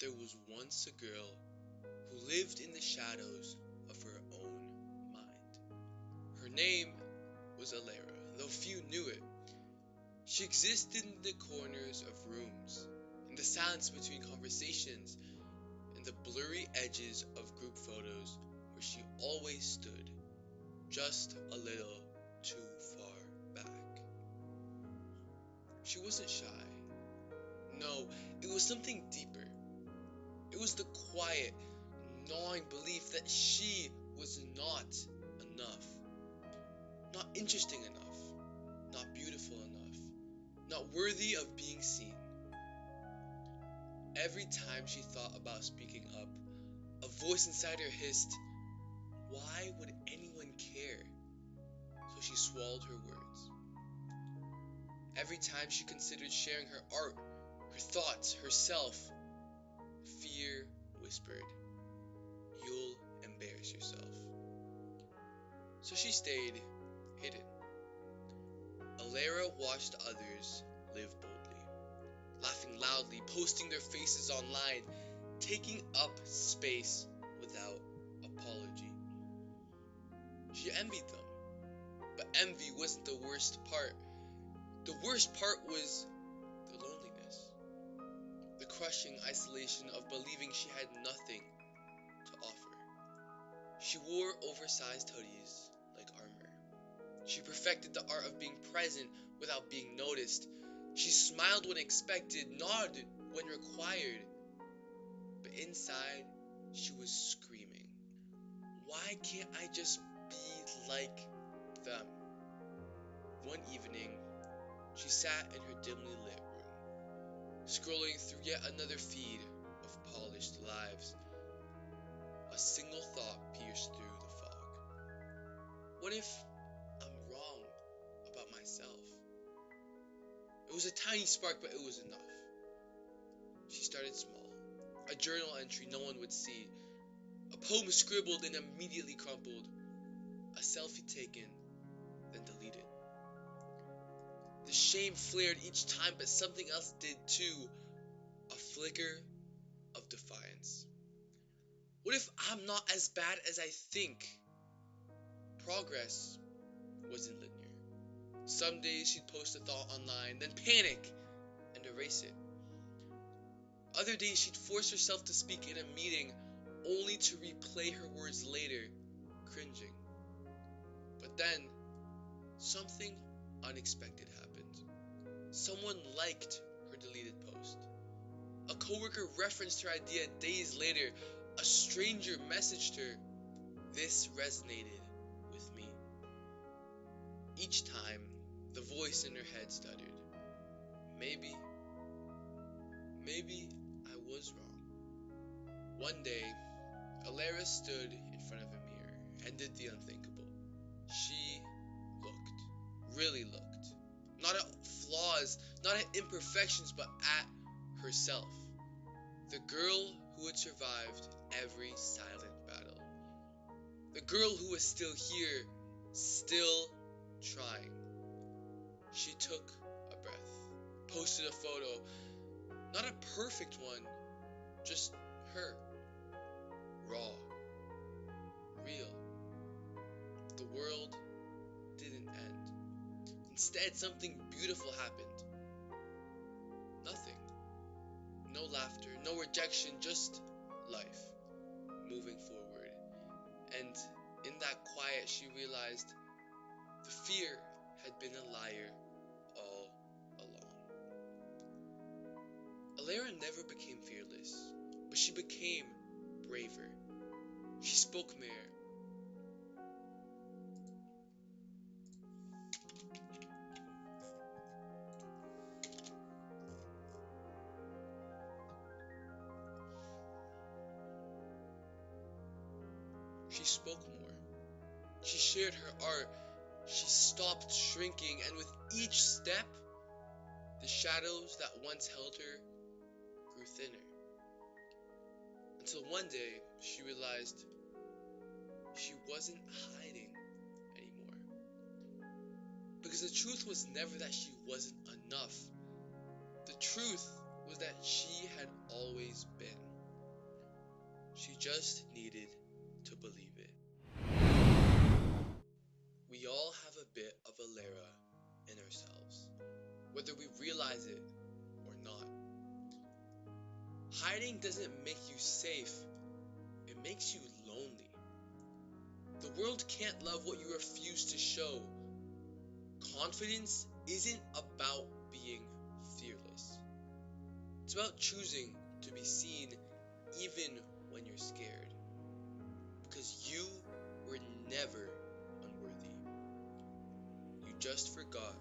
There was once a girl who lived in the shadows of her own mind. Her name was Elara, though few knew it. She existed in the corners of rooms, in the silence between conversations, in the blurry edges of group photos where she always stood, just a little too far back. She wasn't shy. No, it was something deeper. It was the quiet, gnawing belief that she was not enough. Not interesting enough. Not beautiful enough. Not worthy of being seen. Every time she thought about speaking up, a voice inside her hissed, "Why would anyone care?" So she swallowed her words. Every time she considered sharing her art, her thoughts, herself, fear whispered, "You'll embarrass yourself." So she stayed hidden. Elara watched others live boldly, laughing loudly, posting their faces online, taking up space without apology. She envied them, but envy wasn't the worst part. The worst part was the loneliness, the crushing isolation of believing she had nothing to offer. She wore oversized hoodies like armor. She perfected the art of being present without being noticed. She smiled when expected, nodded when required. But inside, she was screaming, "Why can't I just be like them?" One evening, she sat in her dimly lit room, scrolling through yet another feed of polished lives. A single thought pierced through the fog. What if I'm wrong about myself? It was a tiny spark, but it was enough. She started small. A journal entry no one would see. A poem scribbled and immediately crumpled. A selfie taken, then deleted. The shame flared each time, but something else did too. A flicker of defiance. What if I'm not as bad as I think? Progress wasn't linear. Some days she'd post a thought online, then panic and erase it. Other days she'd force herself to speak in a meeting, only to replay her words later, cringing. But then, something unexpected happened. Someone liked her deleted post. A coworker referenced her idea days later. A stranger messaged her. This resonated with me. Each time, the voice in her head stuttered. Maybe I was wrong. One day, Elara stood in front of a mirror and did the unthinkable. She looked, really looked. Not at flaws, not at imperfections, but at herself. The girl who had survived every silent battle. The girl who was still here, still trying. She took a breath, posted a photo, not a perfect one, just her. Raw. Real. The world didn't end. Instead, something beautiful happened. Nothing. No laughter, no rejection, just life moving forward. And in that quiet, she realized the fear had been a liar all along. Elara never became fearless, but she became braver. She spoke more. She spoke more. She shared her art. She stopped shrinking, and with each step, the shadows that once held her grew thinner. Until one day, she realized she wasn't hiding anymore. Because the truth was never that she wasn't enough. The truth was that she had always been. She just needed to believe it. We all have a bit of Elara in ourselves, whether we realize it or not. Hiding doesn't make you safe, it makes you lonely. The world can't love what you refuse to show. Confidence isn't about being fearless. It's about choosing to be seen even when you're scared. Because you were never unworthy. You just forgot